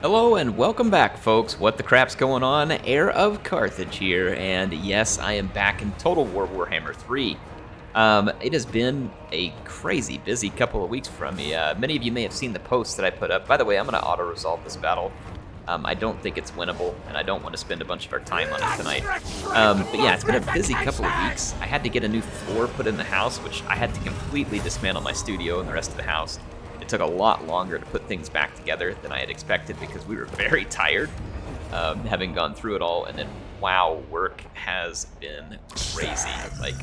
Hello and welcome back, folks. What the crap's going on? HeirofCarthage here, and yes, I am back in Total War Warhammer 3. It has been a crazy busy couple of weeks from me. Many of you may have seen the post that I put up. By the way, I'm going to auto-resolve this battle. I don't think it's winnable, and I don't want to spend a bunch of our time on it tonight. But yeah, it's been a busy couple of weeks. I had to get a new floor put in the house, which I had to completely dismantle my studio and the rest of the house. It took a lot longer to put things back together than I had expected because we were very tired, having gone through it all. And then, wow, work has been crazy. Like,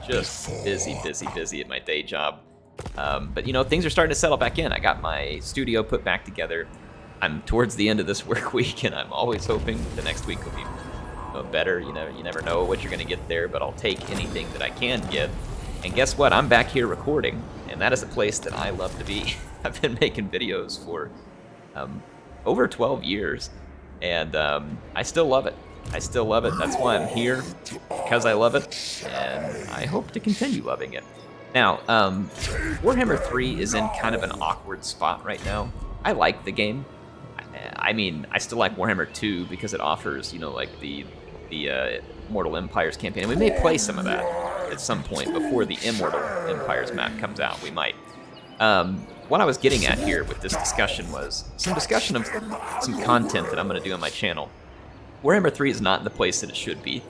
just busy at my day job. But, you know, things are starting to settle back in. I got my studio put back together. I'm towards the end of this work week, and I'm always hoping the next week will be better. You know, you never know what you're going to get there, but I'll take anything that I can get. And guess what? I'm back here recording, and that is a place that I love to be. I've been making videos for over 12 years, and I still love it. I still love it. That's why I'm here, because I love it, and I hope to continue loving it. Now, Warhammer 3 is in kind of an awkward spot right now. I like the game. I mean, I still like Warhammer 2 because it offers, you know, like the Mortal Empires campaign. And we may play some of that at some point before the Immortal Empires map comes out. We might. What I was getting at here with this discussion was some discussion of some content that I'm going to do on my channel. Warhammer 3 is not in the place that it should be.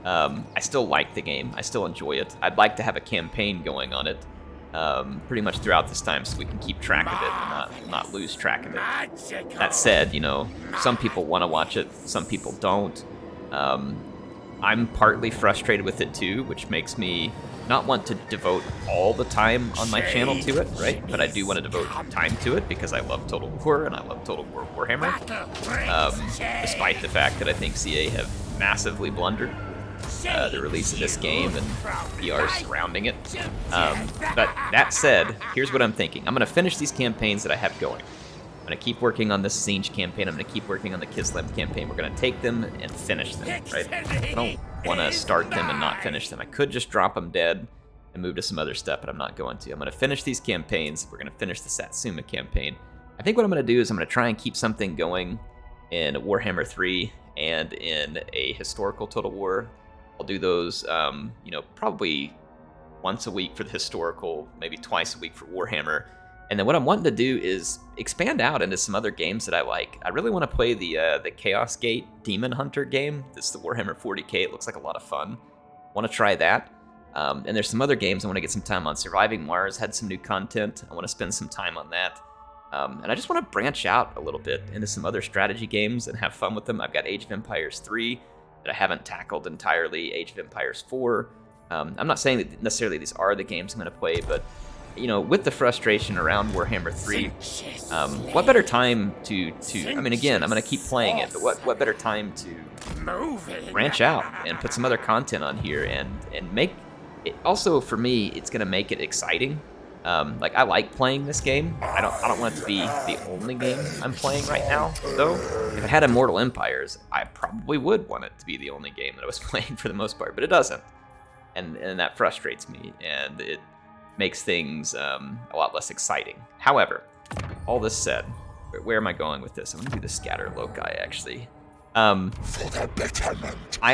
I still like the game. I still enjoy it. I'd like to have a campaign going on it pretty much throughout this time so we can keep track of it and not lose track of it. That said, you know, some people want to watch it, some people don't. I'm partly frustrated with it too, which makes me not want to devote all the time on my channel to it, right? But I do want to devote time to it because I love Total War and I love Total War Warhammer, despite the fact that I think CA have massively blundered the release of this game and PR surrounding it. But that said, here's what I'm thinking. I'm going to finish these campaigns that I have going. I'm going to keep working on this Tzeentch campaign. I'm going to keep working on the Kislev campaign. We're going to take them and finish them, right? I don't want to start them and not finish them. I could just drop them dead and move to some other stuff, but I'm not going to. I'm going to finish these campaigns. We're going to finish the Satsuma campaign. I think what I'm going to do is I'm going to try and keep something going in Warhammer 3 and in a historical Total War. I'll do those, you know, probably once a week for the historical, maybe twice a week for Warhammer. And then what I'm wanting to do is expand out into some other games that I like. I really want to play the Chaos Gate Demon Hunter game. This is the Warhammer 40k. It looks like a lot of fun. I want to try that. And there's some other games I want to get some time on. Surviving Mars had some new content. I want to spend some time on that. And I just want to branch out a little bit into some other strategy games and have fun with them. I've got Age of Empires 3 that I haven't tackled entirely. Age of Empires 4. I'm not saying that necessarily these are the games I'm going to play, but you know, with the frustration around Warhammer 3, what better time to I mean, again, I'm going to keep playing it, but what better time to branch out and put some other content on here and make it, also for me, it's going to make it exciting. Like, I like playing this game. I don't want it to be the only game I'm playing right now, though. If it had Immortal Empires, I probably would want it to be the only game that I was playing for the most part, but it doesn't. And that frustrates me, and it makes things a lot less exciting. However, all this said, where am I going with this? I'm going to do the scatter loci, actually. I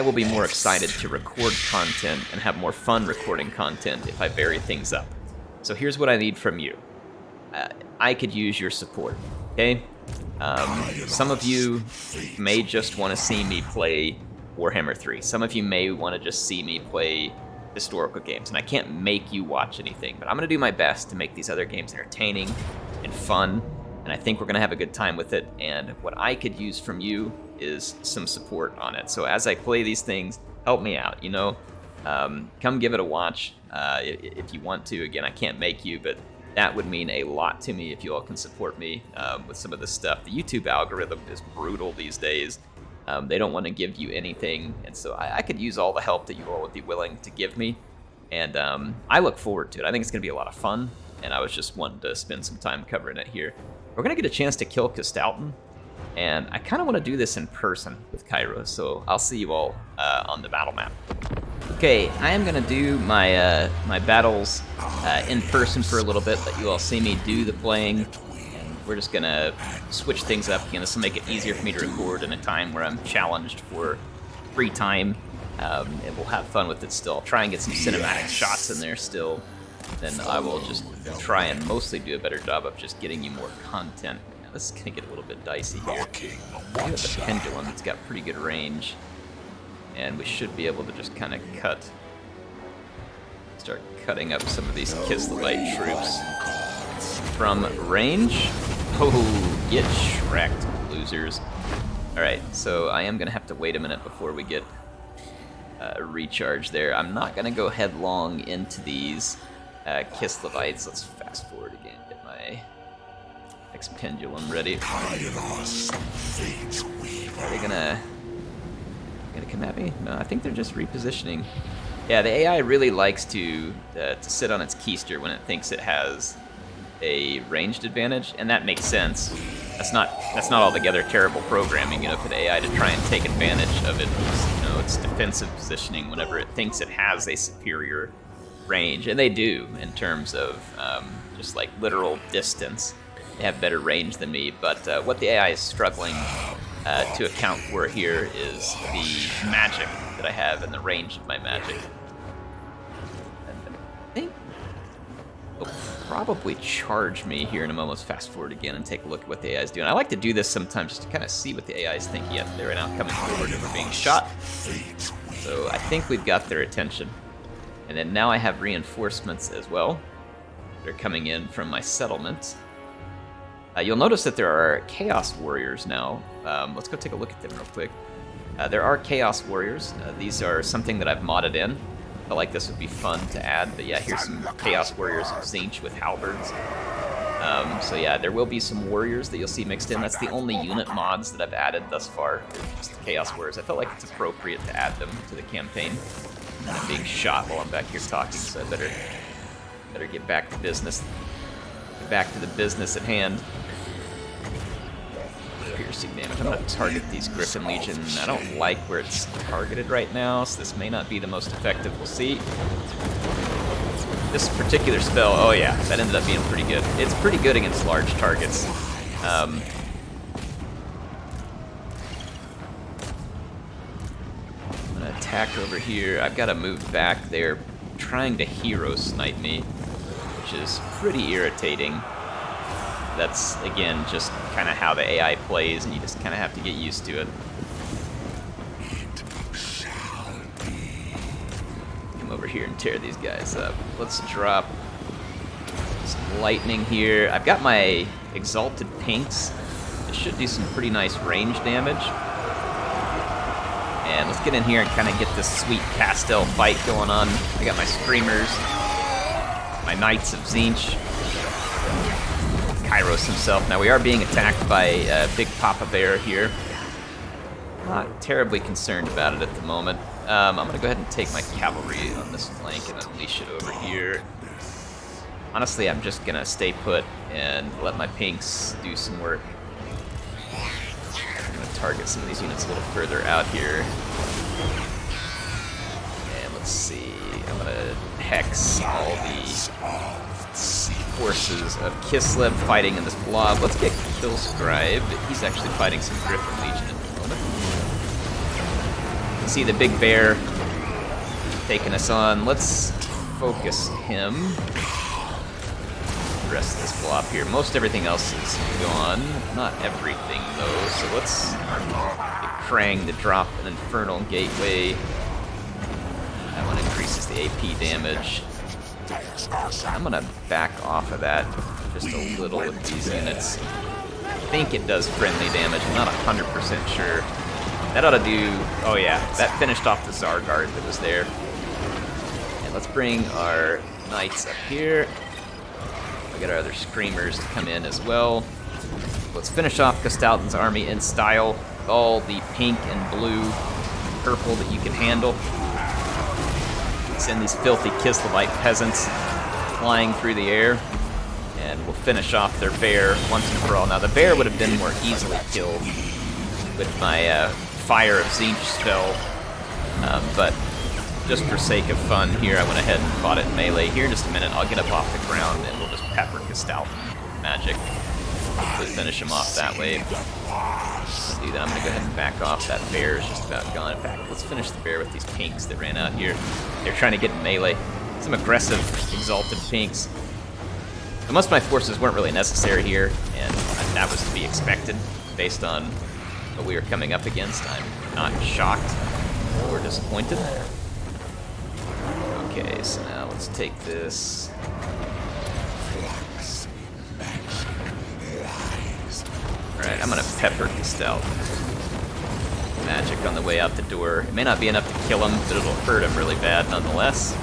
will be more excited to record content and have more fun recording content if I vary things up. So here's what I need from you. I could use your support, okay? Some of you may just want to see me play Warhammer 3. Some of you may want to just see me play historical games, and I can't make you watch anything, but I'm going to do my best to make these other games entertaining and fun, and I think we're going to have a good time with it, and what I could use from you is some support on it. So as I play these things, help me out, you know? Come give it a watch if you want to. Again, I can't make you, but that would mean a lot to me if you all can support me with some of this stuff. The YouTube algorithm is brutal these days. They don't want to give you anything, and so I could use all the help that you all would be willing to give me, and I look forward to it. I think it's going to be a lot of fun, and I was just wanting to spend some time covering it here. We're going to get a chance to kill Kislev, and I kind of want to do this in person with Cairo, so I'll see you all on the battle map. Okay, I am going to do my battles in person for a little bit, let you all see me do the playing, we're just gonna switch things up again. This will make it easier for me to record in a time where I'm challenged for free time, and we'll have fun with it still. I'll try and get some cinematic shots in there still. Then I will just try and mostly do a better job of just getting you more content. Now, this is gonna get a little bit dicey here. We have the pendulum, it's got pretty good range, and we should be able to just kind of start cutting up some of these Kislevite troops from range. Oh, get shreked, losers. Alright, so I am going to have to wait a minute before we get a recharge there. I'm not going to go headlong into these Kislevites. Let's fast forward again, get my next pendulum ready. Are they gonna come at me? No, I think they're just repositioning. Yeah, the AI really likes to sit on its keister when it thinks it has a ranged advantage, and that makes sense. That's not altogether terrible programming, for the AI to try and take advantage of its defensive positioning whenever it thinks it has a superior range, and they do in terms of just like literal distance. They have better range than me, but what the AI is struggling to account for here is the magic that I have and the range of my magic. And I think it'll probably charge me here in a moment. Let's fast forward again and take a look at what the AI is doing. I like to do this sometimes just to kind of see what the AI is thinking. Yep, they're now coming forward and we're being shot. So I think we've got their attention. And then now I have reinforcements as well. They're coming in from my settlement. You'll notice that there are Chaos Warriors now. Let's go take a look at them real quick. There are Chaos Warriors. These are something that I've modded in. I felt like this would be fun to add, but yeah, here's some Chaos Warriors of Tzeentch with halberds. So yeah, there will be some warriors that you'll see mixed in. That's the only unit mods that I've added thus far, just the Chaos Warriors. I felt like it's appropriate to add them to the campaign. I'm being shot while I'm back here talking, so I better get back to business. Get back to the business at hand. Piercing damage. I'm going to target these Griffin Legion. I don't like where it's targeted right now, so this may not be the most effective. We'll see. This particular spell, oh yeah, that ended up being pretty good. It's pretty good against large targets. I'm going to attack over here. I've got to move back. They're trying to hero snipe me, which is pretty irritating. That's, again, just kind of how the AI plays, and you just kind of have to get used to it. Come over here and tear these guys up. Let's drop some lightning here. I've got my Exalted Pinks. It should do some pretty nice range damage. And let's get in here and kind of get this sweet pastel fight going on. I got my Screamers, my Knights of Tzeentch, Kairos himself. Now we are being attacked by Big Papa Bear here. Not terribly concerned about it at the moment. I'm going to go ahead and take my cavalry on this flank and unleash it over here. Honestly, I'm just going to stay put and let my pinks do some work. I'm going to target some of these units a little further out here. And let's see. I'm going to hex all the forces of Kislev fighting in this blob. Let's get Killscribe. He's actually fighting some Griffin Legion at the moment. You can see the big bear taking us on. Let's focus him. The rest of this blob here. Most everything else is gone. Not everything, though. So let's get Krang to drop an Infernal Gateway. That one increases the AP damage. I'm gonna back off of that just a little with these units. I think it does friendly damage. I'm not 100% sure. That ought to do... Oh yeah, that finished off the Zargard that was there. And let's bring our Knights up here. We got our other Screamers to come in as well. Let's finish off Gestalten's army in style. All the pink and blue and purple that you can handle. Send these filthy Kislevite peasants flying through the air, and we'll finish off their bear once and for all. Now, the bear would have been more easily killed with my Fire of Tzeentch spell, but just for sake of fun here, I went ahead and fought it in melee. Here in just a minute, I'll get up off the ground, and we'll just pepper Gestalten with magic. hopefully finish him off that way. I'm gonna do that. I'm gonna go ahead and back off. That bear is just about gone. In fact, let's finish the bear with these pinks that ran out here. They're trying to get in melee. Some aggressive, exalted pinks. So most of my forces weren't really necessary here, and that was to be expected based on what we were coming up against. I'm not shocked or disappointed. Okay, so now let's take this. Alright, I'm gonna pepper Kislev. Magic on the way out the door. It may not be enough to kill him, but it'll hurt him really bad nonetheless.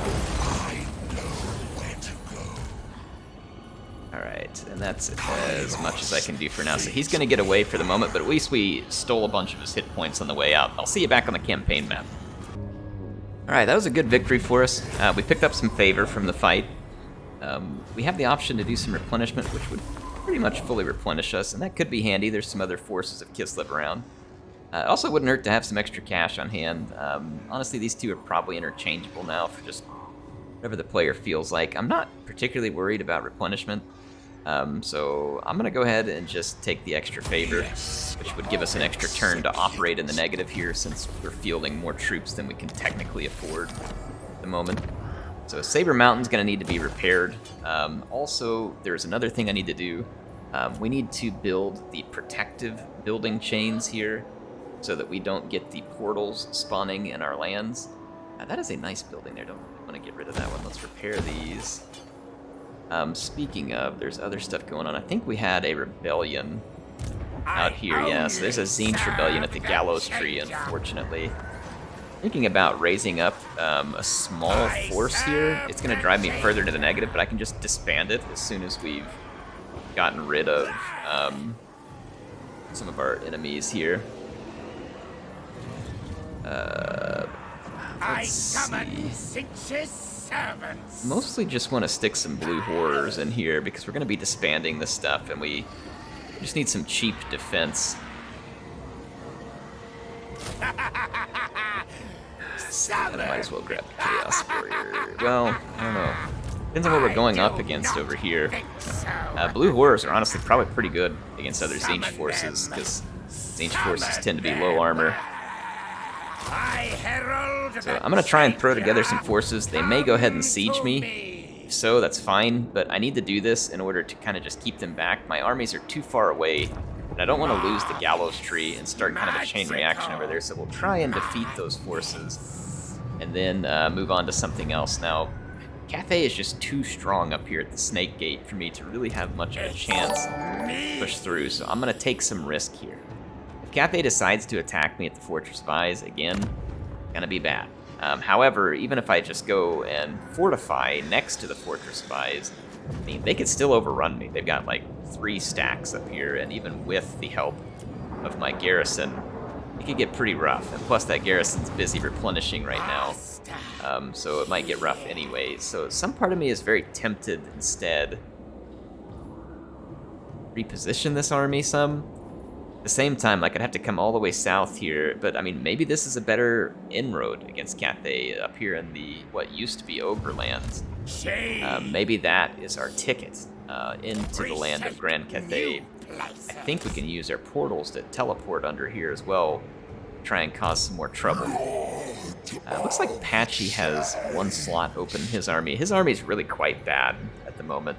Alright, and that's as much as I can do for now. So he's gonna get away for the moment, but at least we stole a bunch of his hit points on the way out. I'll see you back on the campaign map. Alright, that was a good victory for us. We picked up some favor from the fight. We have the option to do some replenishment, which would pretty much fully replenish us, and that could be handy. There's some other forces of Kislev around. Also wouldn't hurt to have some extra cash on hand. Honestly, these two are probably interchangeable now for just whatever the player feels like. I'm not particularly worried about replenishment, so I'm going to go ahead and just take the extra favor, which would give us an extra turn to operate in the negative here, since we're fielding more troops than we can technically afford at the moment. So Saber Mountain's going to need to be repaired. Also, there's another thing I need to do. We need to build the protective building chains here so that we don't get the portals spawning in our lands. That is a nice building there. Don't want to get rid of that one. Let's repair these. Speaking of, there's other stuff going on. I think we had a rebellion out here. Yeah, so there's a Tzeentch rebellion at the Gallows Tree, unfortunately. Thinking about raising up a small force here. It's going to drive me further to the negative, but I can just disband it as soon as we've gotten rid of some of our enemies here. Let's see. Mostly just want to stick some blue horrors in here because we're going to be disbanding this stuff, and we just need some cheap defense. And I might as well grab the Chaos Warrior. Well, I don't know. Depends on what we're going up against over here. Blue Horrors are honestly probably pretty good against other Tzeentch forces, because Tzeentch forces tend to be low armor. So I'm going to try and throw together some forces. They may go ahead and siege me. If so, that's fine, but I need to do this in order to kind of just keep them back. My armies are too far away, and I don't want to lose the Gallows Tree and start kind of a chain reaction over there, so we'll try and defeat those forces and then move on to something else. Now, Cathay is just too strong up here at the Snake Gate for me to really have much of a chance to push through, so I'm going to take some risk here. If Cathay decides to attack me at the Fortress of Eyes again, it's going to be bad. However, even if I just go and fortify next to the Fortress of Eyes, I mean, they could still overrun me. They've got like 3 stacks up here, and even with the help of my garrison, it could get pretty rough. And plus, that garrison's busy replenishing right now, so it might get rough anyway. So some part of me is very tempted instead reposition this army some. At the same time, like, I'd have to come all the way south here, but I mean, maybe this is a better inroad against Cathay up here in the what used to be Ogre lands. Maybe that is our ticket into the land of Grand Cathay. I think we can use our portals to teleport under here as well, try and cause some more trouble. Looks like Patchy has 1 slot open in his army. His army is really quite bad at the moment.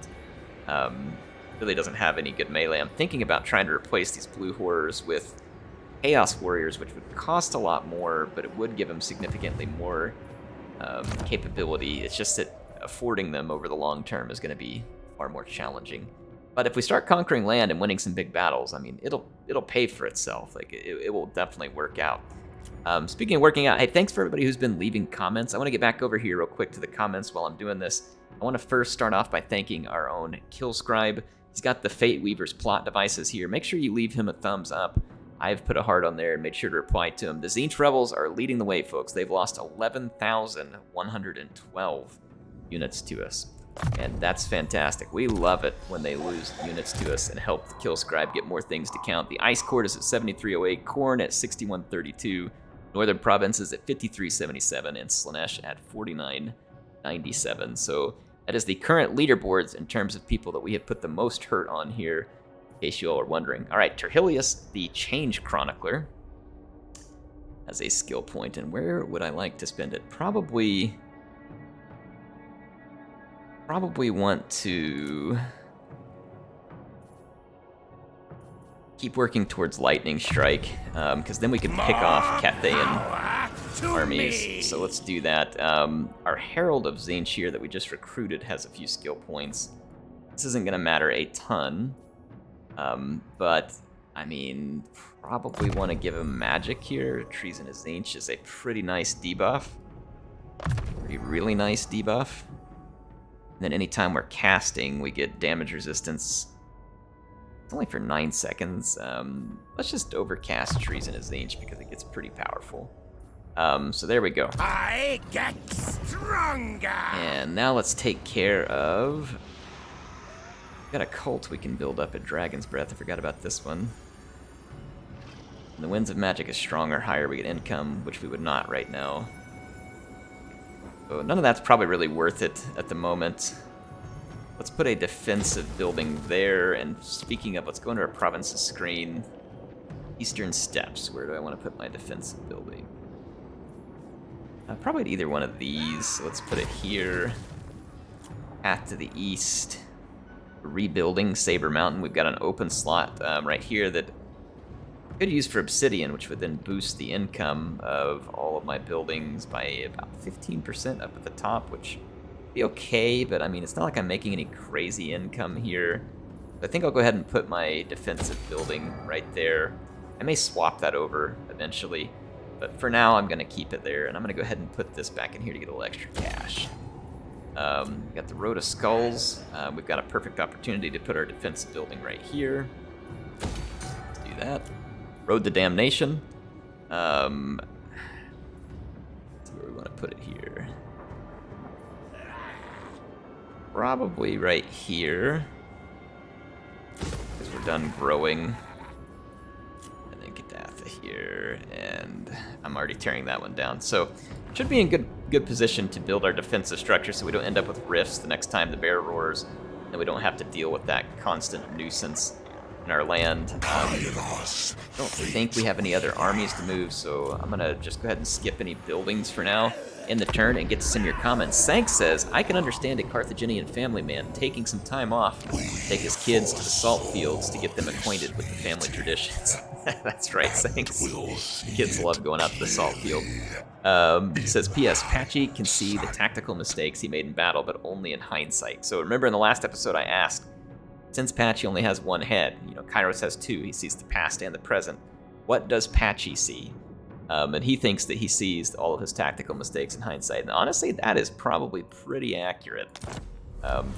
Really doesn't have any good melee. I'm thinking about trying to replace these blue horrors with Chaos Warriors, which would cost a lot more, but it would give them significantly more capability. It's just that affording them over the long term is going to be far more challenging. But if we start conquering land and winning some big battles, I mean, it'll pay for itself. Like, it will definitely work out. Speaking of working out, hey, thanks for everybody who's been leaving comments. I want to get back over here real quick to the comments while I'm doing this. I want to first start off by thanking our own Killscribe. He's got the Fate Weaver's plot devices here. Make sure you leave him a thumbs up. I've put a heart on there and made sure to reply to him. The Tzeentch Rebels are leading the way, folks. They've lost 11,112 units to us, and that's fantastic. We love it when they lose units to us and help the Killscribe get more things to count. The Ice Court is at 7308, Khorne at 6132, Northern Province is at 5377, and Slaanesh at 4997. So that is the current leaderboards in terms of people that we have put the most hurt on here. case you all are wondering. All right, Terhilius, the Change Chronicler, has a skill point, and where would I like to spend it? Probably want to keep working towards Lightning Strike, because then we can pick off Cathayan armies. So let's do that. Our Herald of Tzeentch here that we just recruited has a few skill points. This isn't going to matter a ton, but I mean, probably want to give him magic here. Treason of Tzeentch is a pretty nice debuff. Really nice debuff. And then anytime we're casting, we get damage resistance. It's only for 9 seconds. Let's just overcast Treason of Tzeentch because it gets pretty powerful. So there we go. I get stronger. And now let's take care of... We've got a cult we can build up at Dragon's Breath. I forgot about this one. When the Winds of Magic is strong or higher, we get income, which we would not right now. So none of that's probably really worth it at the moment. Let's put a defensive building there, and speaking of, let's go into our provinces screen. Eastern Steppes, where do I want to put my defensive building? Probably at either one of these, so let's put it here. Path to the east. Rebuilding Saber Mountain, we've got an open slot right here that I could use for obsidian, which would then boost the income of all of my buildings by about 15% up at the top, which would be okay, but I mean, it's not like I'm making any crazy income here. I think I'll go ahead and put my defensive building right there. I may swap that over eventually, but for now I'm going to keep it there, and I'm going to go ahead and put this back in here to get a little extra cash. We got the Road of Skulls. We've got a perfect opportunity to put our defensive building right here. Let's do that. Road to Damnation. Let's see where we want to put it here. Probably right here, because we're done growing. And then Cathay here, and I'm already tearing that one down. So should be in good position to build our defensive structure so we don't end up with rifts the next time the bear roars, and we don't have to deal with that constant nuisance in our land. I don't think we have any other armies to move, so I'm gonna just go ahead and skip any buildings for now in the turn and get to some of your comments. Sank says, I can understand a Carthaginian family man taking some time off to take his kids to the salt fields to get them acquainted with the family traditions. That's right, Sanks. Kids love going out to the salt field. It says, P.S. Patchy can see the tactical mistakes he made in battle, but only in hindsight. So remember in the last episode I asked, since Patchy only has one head, you know, Kairos has two, he sees the past and the present. What does Patchy see? And he thinks that he sees all of his tactical mistakes in hindsight. And honestly, that is probably pretty accurate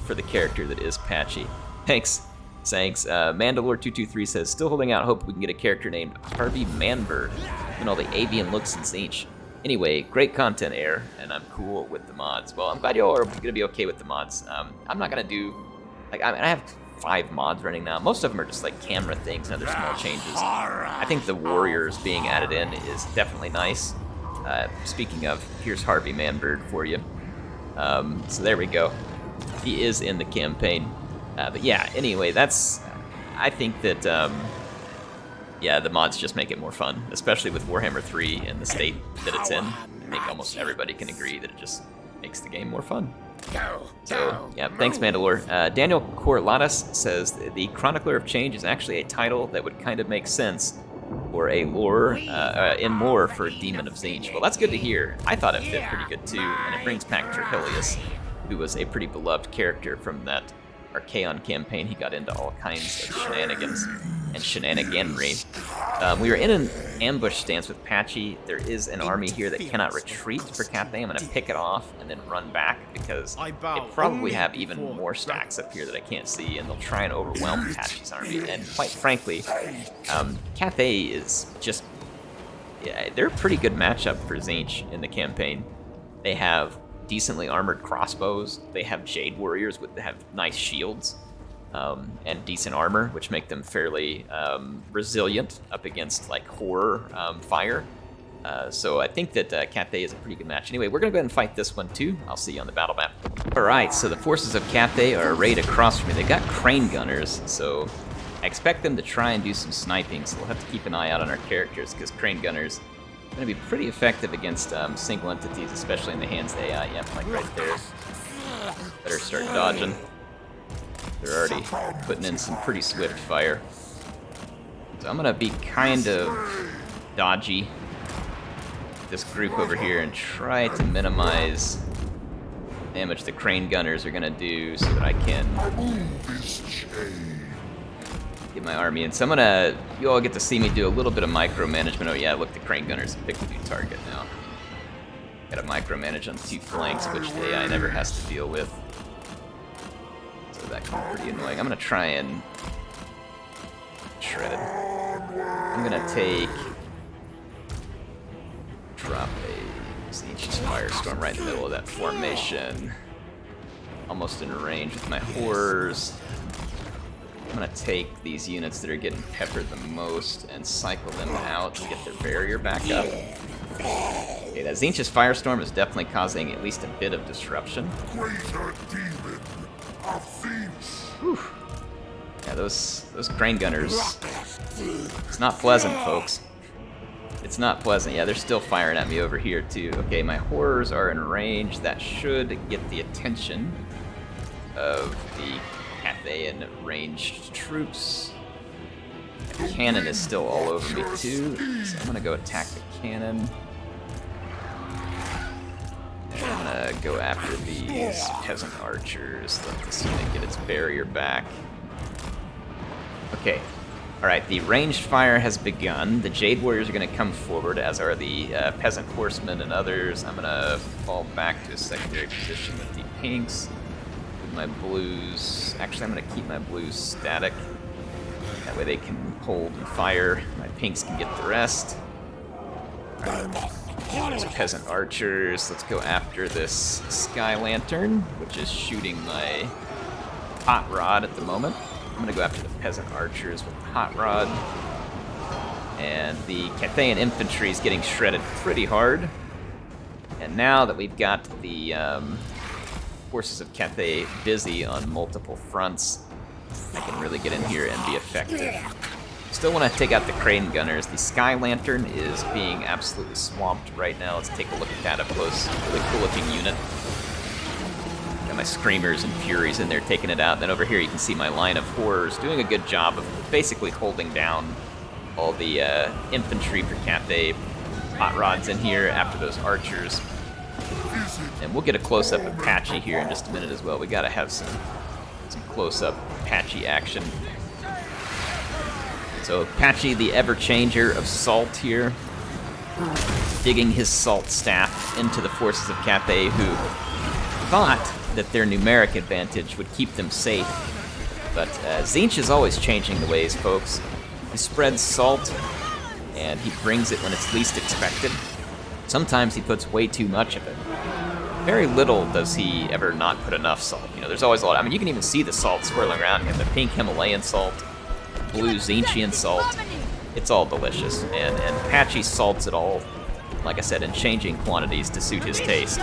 for the character that is Patchy. Thanks. Mandalore223 says, still holding out hope we can get a character named Harvey Manbird, and all the avian looks in Tzeentch. Anyway, great content, Air, and I'm cool with the mods. Well, I'm glad you all are going to be okay with the mods. I'm not going to do, like, I have 5 mods running now. Most of them are just like camera things and other small changes. I think the warriors being added in is definitely nice. Speaking of, here's Harvey Manbird for you. So there we go. He is in the campaign. But yeah, anyway, that's... I think that, yeah, the mods just make it more fun, especially with Warhammer 3 and the state that it's in. I think almost everybody can agree that it just makes the game more fun. So, yeah, thanks, Mandalore. Daniel Corlatus says, the Chronicler of Change is actually a title that would kind of make sense for a lore, in lore for Demon of Tzeentch. Well, that's good to hear. I thought it fit pretty good, too, and it brings back Terhilius, who was a pretty beloved character from that Archaon campaign. He got into all kinds of shenanigans and shenaniganry. We were in an ambush stance with Patchy. There is an army here that cannot retreat for Cathay. I'm going to pick it off and then run back because they probably have even more stacks up here that I can't see, and they'll try and overwhelm Patchy's army. And quite frankly, Cathay is just... Yeah, they're a pretty good matchup for Tzeentch in the campaign. They have decently armored crossbows. They have Jade Warriors that have nice shields and decent armor, which make them fairly resilient up against like horror fire. So I think that Cathay is a pretty good match. Anyway, we're going to go ahead and fight this one too. I'll see you on the battle map. All right, so the forces of Cathay are arrayed across from me. They've got crane gunners, so I expect them to try and do some sniping, so we'll have to keep an eye out on our characters, because Crane Gunners are going to be pretty effective against single entities, especially in the hands of the AI. Yep, like right there. Better start dodging. They're already putting in some pretty swift fire. So I'm going to be kind of dodgy with this group over here and try to minimize damage the Crane Gunners are going to do so that I can get my army in. So I'm going to, you all get to see me do a little bit of micromanagement. Oh yeah, look, the Crane Gunners have picked a new target now. Got to micromanage on 2 flanks, which the AI never has to deal with. So that can be pretty annoying. I'm going to try and shred it. I'm going to drop a Tzeentch's Firestorm right in the middle of that formation. Almost in range with my horrors. I'm going to take these units that are getting peppered the most and cycle them out to get their barrier back up. Okay, that Tzeentch's Firestorm is definitely causing at least a bit of disruption. Greater demon of Tzeentch. Whew. Yeah, those Crane Gunners, it's not pleasant, folks. It's not pleasant. Yeah, they're still firing at me over here, too. Okay, my horrors are in range. That should get the attention of the Cathay and ranged troops. The cannon is still all over me, too. So I'm going to go attack the cannon. And I'm going to go after these peasant archers. Let this unit get its barrier back. Okay. Alright, the ranged fire has begun. The Jade Warriors are going to come forward, as are the Peasant Horsemen and others. I'm going to fall back to a secondary position with the pinks. With my blues. Actually, I'm going to keep my blues static. That way they can hold and fire. My pinks can get the rest. There's Peasant Archers. Let's go after this Sky Lantern, which is shooting my Hot Rod at the moment. I'm going to go after the Peasant Archers with the Hot Rod. And the Cathayan Infantry is getting shredded pretty hard. And now that we've got the forces of Cathay busy on multiple fronts, I can really get in here and be effective. Still want to take out the Crane Gunners. The Sky Lantern is being absolutely swamped right now. Let's take a look at that up close. Really cool looking unit. Got my Screamers and Furies in there taking it out. Then over here you can see my line of Horrors doing a good job of basically holding down all the infantry for Cathay. Hot Rods in here after those archers. And we'll get a close-up of Patchy here in just a minute as well. We gotta have some close-up Patchy action. So Patchy, the ever-changer of salt here, digging his salt staff into the forces of Cathay, who thought that their numeric advantage would keep them safe. But Tzeentch is always changing the ways, folks. He spreads salt, and he brings it when it's least expected. Sometimes he puts way too much of it. Very little does he ever not put enough salt. You know, there's always a lot. I mean, you can even see the salt swirling around him. The pink Himalayan salt, blue Tzeentchian salt. It's all delicious. And Patchy salts it all, like I said, in changing quantities to suit his taste.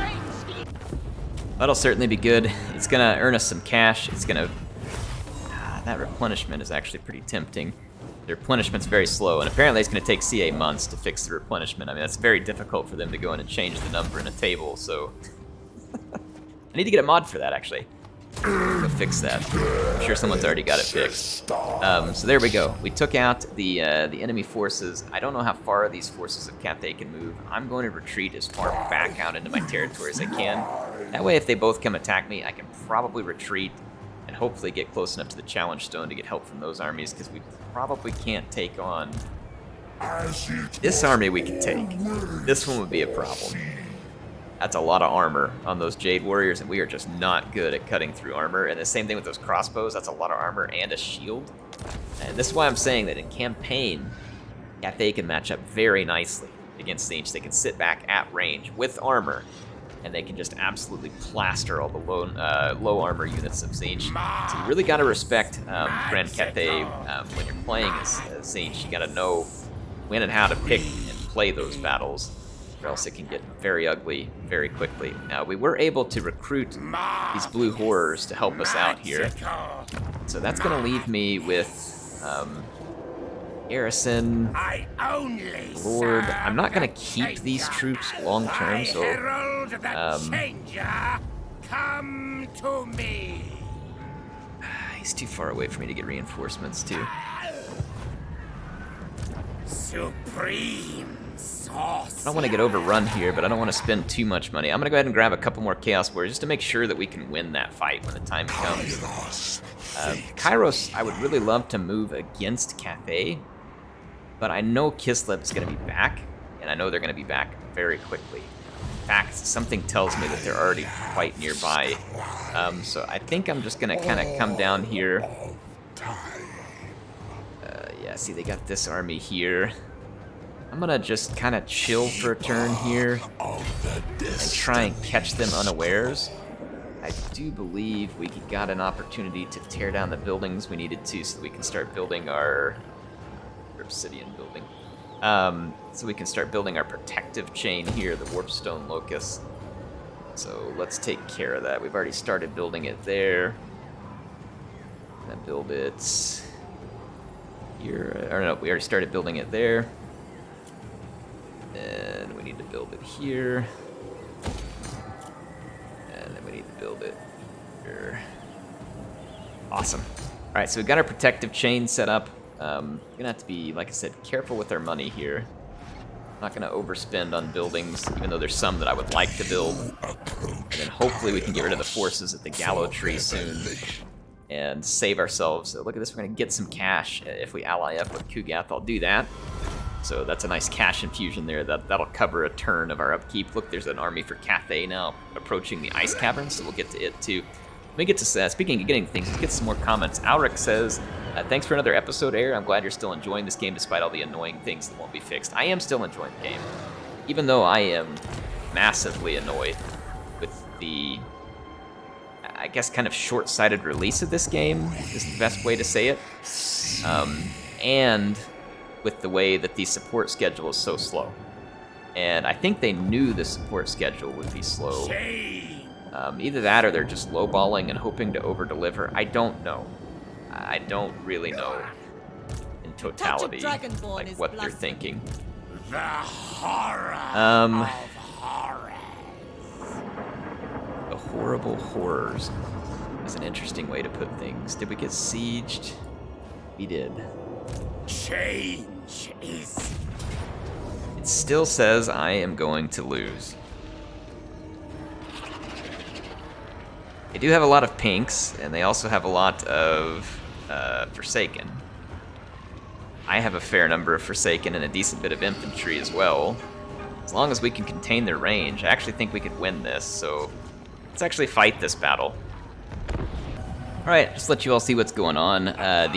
That'll certainly be good. It's gonna earn us some cash. It's gonna... that replenishment is actually pretty tempting. The replenishment's very slow, and apparently it's gonna take CA months to fix the replenishment. I mean, that's very difficult for them to go in and change the number in a table, so... I need to get a mod for that, actually. Go fix that. I'm sure someone's already got it fixed. So there we go. We took out the enemy forces. I don't know how far these forces of Cathay can move. I'm going to retreat as far back out into my territory as I can. That way, if they both come attack me, I can probably retreat and hopefully get close enough to the challenge stone to get help from those armies, because we probably can't take on... This army we can take. This one would be a problem. That's a lot of armor on those Jade Warriors, and we are just not good at cutting through armor. And the same thing with those crossbows. That's a lot of armor and a shield. And this is why I'm saying that in campaign, Cathay can match up very nicely against Tzeentch. They can sit back at range with armor, and they can just absolutely plaster all the low armor units of Tzeentch. So you really got to respect Grand Cathay when you're playing as Tzeentch. You got to know when and how to pick and play those battles, or else it can get very ugly very quickly. Now, we were able to recruit these blue horrors to help us out here. So that's going to leave me with Garrison, I only Lord. serve I'm not gonna the keep these changer. troops long term, I so herald the changer. Come to me. he's too far away for me to get reinforcements too. Supreme sauce. I don't want to get overrun here, but I don't want to spend too much money. I'm gonna go ahead and grab a couple more Chaos Warriors just to make sure that we can win that fight when the time comes. Kairos, I would really love to move against Cathay, but I know Kislev is going to be back, and I know they're going to be back very quickly. In fact, something tells me that they're already quite nearby. So I think I'm just going to kind of come down here. Yeah, see, they got this army here. I'm going to just kind of chill for a turn here and try and catch them unawares. I do believe we got an opportunity to tear down the buildings we needed to so that we can start building our obsidian building. So we can start building our protective chain here, the warpstone locust. So let's take care of that. We've already started building it there. Then build it here. Or no, we already started building it there. And we need to build it here. And then we need to build it here. Awesome. All right, so we've got our protective chain set up. Gonna have to be, like I said, careful with our money here. Not gonna overspend on buildings, even though there's some that I would like to build. And then hopefully we can get rid of the forces at the Gallow Tree soon and save ourselves. So look at this, we're gonna get some cash if we ally up with Kugath. I'll do that. So that's a nice cash infusion there. That'll cover a turn of our upkeep. Look, there's an army for Cathay now approaching the ice cavern, so we'll get to it too. Let me get to, speaking of getting things, let's get some more comments. Alric says, thanks for another episode, Air. I'm glad you're still enjoying this game despite all the annoying things that won't be fixed. I am still enjoying the game, even though I am massively annoyed with the, I guess, kind of short-sighted release of this game, is the best way to say it. And with the way that the support schedule is so slow. And I think they knew the support schedule would be slow. Either that or they're just lowballing and hoping to over-deliver. I don't know. I don't really know in totality like what they're thinking. The horror of horrors. The horrible horrors is an interesting way to put things. Did we get sieged? We did. Change is... It still says I am going to lose. They do have a lot of pinks, and they also have a lot of Forsaken. I have a fair number of Forsaken and a decent bit of infantry as well. As long as we can contain their range, I actually think we could win this, so let's actually fight this battle. Alright, just to let you all see what's going on. The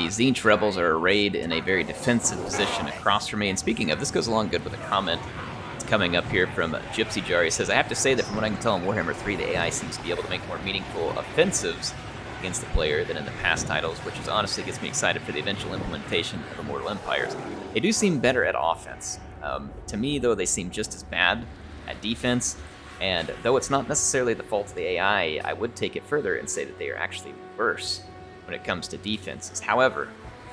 Tzeentch rebels are arrayed in a very defensive position across from me, and speaking of, this goes along good with a comment that's coming up here from Gypsy Jar. He says, I have to say that from what I can tell in Warhammer 3, the AI seems to be able to make more meaningful offensives against the player than in the past titles, which is honestly gets me excited for the eventual implementation of Immortal Empires. They do seem better at offense. To me, though, they seem just as bad at defense, and though it's not necessarily the fault of the AI, I would take it further and say that they are actually worse when it comes to defenses. However,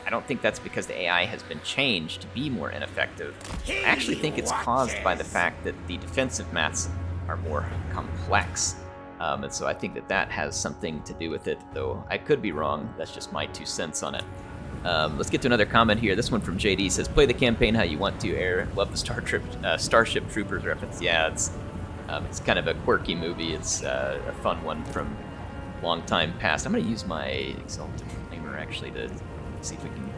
I don't think that's because the AI has been changed to be more ineffective. I actually think it's caused by the fact that the defensive mats are more complex. And so I think that that has something to do with it, though I could be wrong. That's just my 2 cents on it. Let's get to another comment here. This one from JD says, play the campaign how you want to, Air. Love the Starship Troopers reference. Yeah, it's kind of a quirky movie. It's a fun one from long time past. I'm going to use my Exalted Flamer actually to see if we can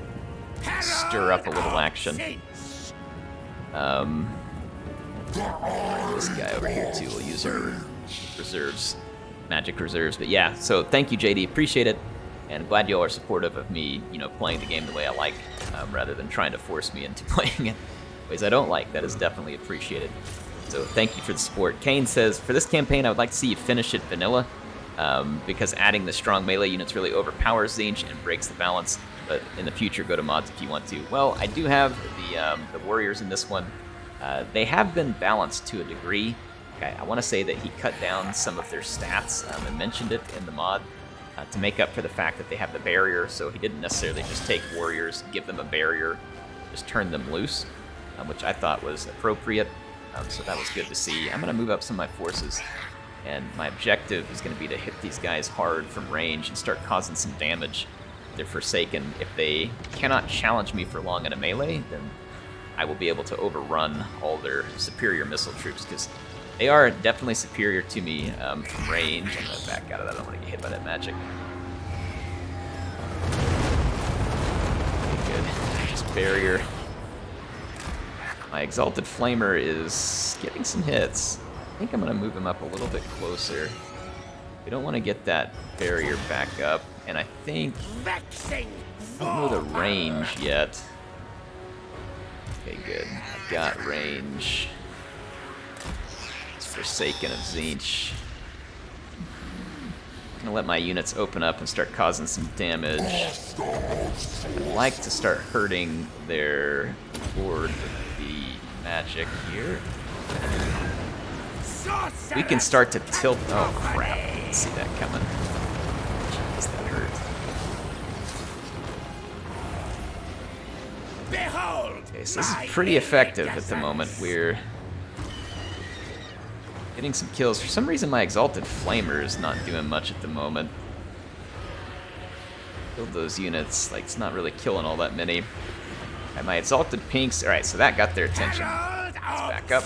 stir up a little action. This guy over here too will use our reserves, magic reserves. But yeah, so thank you, JD. Appreciate it, and glad you all are supportive of me, playing the game the way I like, rather than trying to force me into playing it ways I don't like. That is definitely appreciated. So thank you for the support. Kane says, for this campaign, I would like to see you finish it vanilla, because adding the strong melee units really overpowers Tzeentch and breaks the balance. But in the future, go to mods if you want to. Well, I do have the warriors in this one. They have been balanced to a degree. Okay, I want to say that he cut down some of their stats and mentioned it in the mod. to make up for the fact that they have the barrier, so he didn't necessarily just take warriors, give them a barrier, just turn them loose, which I thought was appropriate, so that was good to see. I'm going to move up some of my forces, and my objective is going to be to hit these guys hard from range and start causing some damage. They're Forsaken. If they cannot challenge me for long in a melee, then I will be able to overrun all their superior missile troops, because they are definitely superior to me from range. I'm going to back out of that. I don't want to get hit by that magic. Okay, good. Just barrier. My Exalted Flamer is getting some hits. I think I'm going to move him up a little bit closer. We don't want to get that barrier back up, and I think I don't know the range yet. Okay, good. I've got range. It's Forsaken of Tzeentch. I'm gonna let my units open up and start causing some damage. I'd like to start hurting their lord with the magic here. We can start to tilt. Oh crap! I didn't see that coming. Jeez, that hurt. Behold! Okay, so this is pretty effective at the moment. We're getting some kills. For some reason, my Exalted Flamer is not doing much at the moment. Killed those units. Like, it's not really killing all that many. And my Exalted Pinks. Alright, so that got their attention. Let's back up.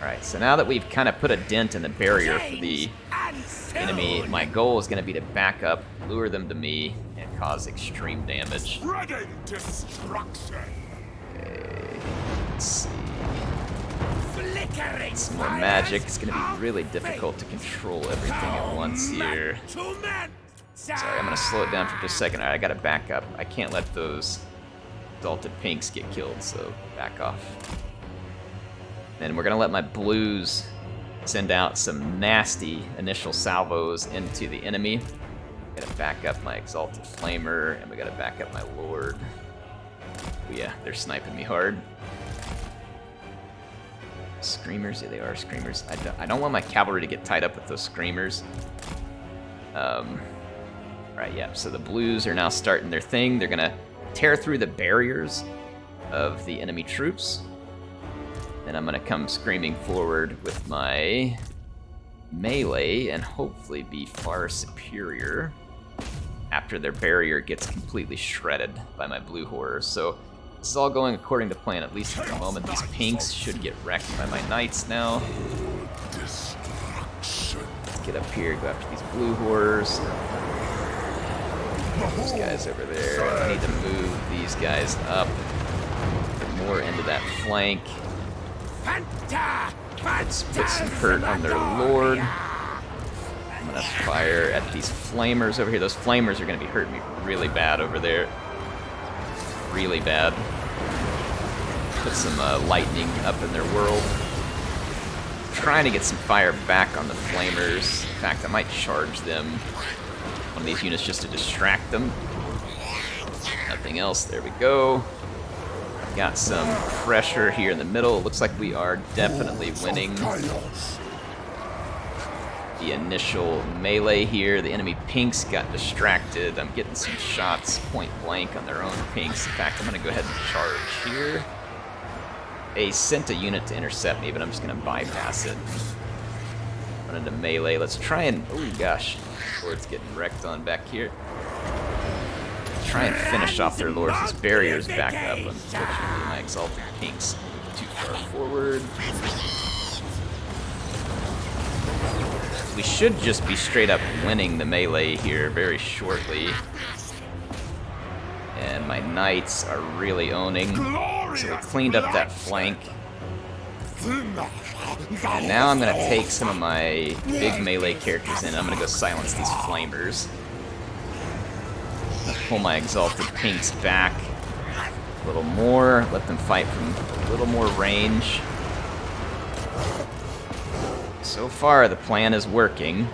Alright, so now that we've kind of put a dent in the barrier for the enemy, my goal is going to be to back up, lure them to me, and cause extreme damage. Spreading destruction. Okay, let's see. Some more magic. It's going to be really difficult to control everything at once here. Sorry, I'm going to slow it down for just a second. Alright, I got to back up. I can't let those Exalted Pinks get killed, so back off. Then we're going to let my blues send out some nasty initial salvos into the enemy. Got to back up my Exalted Flamer, and we got to back up my Lord. Oh yeah, they're sniping me hard. Screamers, yeah, they are Screamers. I don't want my cavalry to get tied up with those Screamers. Right, yeah, so the blues are now starting their thing. They're going to tear through the barriers of the enemy troops. Then I'm going to come screaming forward with my melee and hopefully be far superior after their barrier gets completely shredded by my blue horrors. So this is all going according to plan, at least at the moment. These pinks should get wrecked by my knights now. Let's get up here, go after these blue horrors. Those guys over there. I need to move these guys up. Get more into that flank. Let's put some hurt on their lord. I'm gonna fire at these flamers over here. Those flamers are gonna be hurting me really bad over there. Really bad. Put some lightning up in their world. Trying to get some fire back on the flamers. In fact, I might charge them. One of these units just to distract them. Nothing else. There we go. Got some pressure here in the middle. It looks like we are definitely winning the initial melee here. The enemy pinks got distracted. I'm getting some shots point blank on their own pinks. In fact, I'm going to go ahead and charge here. They sent a unit to intercept me, but I'm just going to bypass it. Run into melee. Let's try and... Oh gosh. Lord's getting wrecked on back here. Try and finish off their lords. This barrier's back up. Unfortunately, my Exalted Pinks moved too far forward. We should just be straight up winning the melee here very shortly. And my knights are really owning. So we cleaned up that flank. And now I'm going to take some of my big melee characters in. I'm going to go silence these flamers. Pull my Exalted Pinks back a little more, let them fight from a little more range. So far, the plan is working.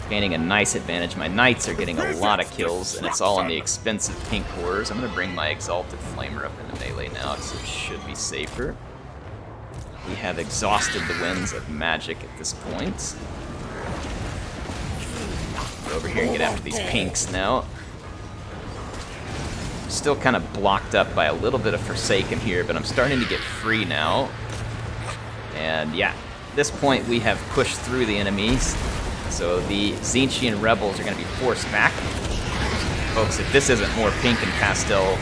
Gaining a nice advantage. My knights are getting a lot of kills, and it's all on the expensive pink horrors. I'm going to bring my Exalted Flamer up into melee now, so it should be safer. We have exhausted the winds of magic at this point. Go over here and get after these pinks now. Still kind of blocked up by a little bit of Forsaken here, but I'm starting to get free now. And yeah, at this point we have pushed through the enemies. So the Tzeentchian rebels are going to be forced back. Folks, if this isn't more pink and pastel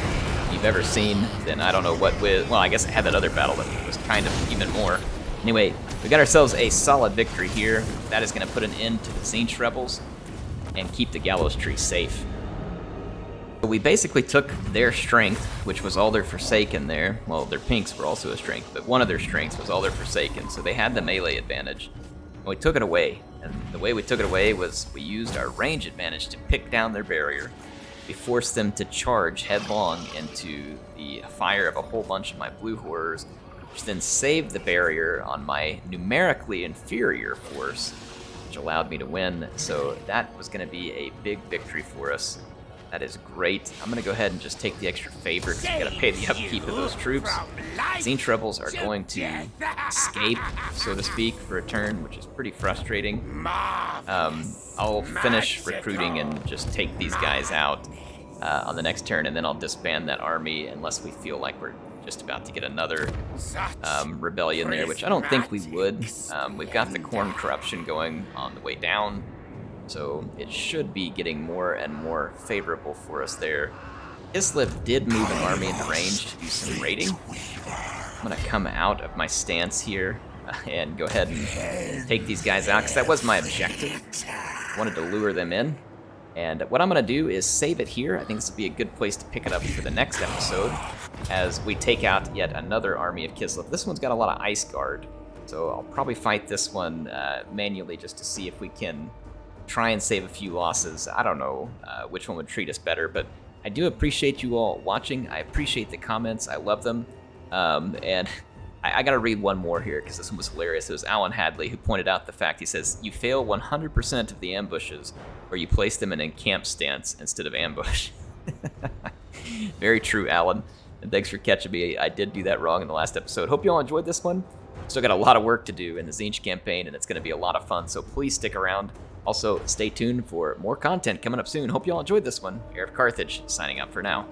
you've ever seen, then I don't know what with. Well, I guess I had that other battle that was kind of even more. Anyway, we got ourselves a solid victory here. That is going to put an end to the Tzeentch rebels and keep the Gallows Tree safe. We basically took their strength, which was all their Forsaken there. Well, their pinks were also a strength, but one of their strengths was all their Forsaken, so they had the melee advantage. And we took it away, and the way we took it away was we used our range advantage to pick down their barrier. We forced them to charge headlong into the fire of a whole bunch of my blue horrors, which then saved the barrier on my numerically inferior force, which allowed me to win. So that was going to be a big victory for us. That is great. I'm going to go ahead and just take the extra favor because I've got to pay the upkeep of those troops. Tzeentch rebels are going to escape, so to speak, for a turn, which is pretty frustrating. I'll finish recruiting and just take these guys out on the next turn, and then I'll disband that army unless we feel like we're just about to get another rebellion there, which I don't think we would. We've got the Khorne corruption going on the way down, so it should be getting more and more favorable for us there. Kislev did move an army into range to do some raiding. I'm going to come out of my stance here and go ahead and take these guys out, because that was my objective. I wanted to lure them in. And what I'm going to do is save it here. I think this would be a good place to pick it up for the next episode, as we take out yet another army of Kislev. This one's got a lot of Ice Guard, so I'll probably fight this one manually just to see if we can try and save a few losses. I don't know which one would treat us better, but I do appreciate you all watching. I appreciate the comments. I love them. And I got to read one more here because this one was hilarious. It was Alan Hadley who pointed out the fact. He says, "You fail 100% of the ambushes where you place them in encamp stance instead of ambush." Very true, Alan. And thanks for catching me. I did do that wrong in the last episode. Hope you all enjoyed this one. Still got a lot of work to do in the Tzeentch campaign, and it's going to be a lot of fun, so please stick around. Also, stay tuned for more content coming up soon. Hope you all enjoyed this one. HeirofCarthage signing out for now.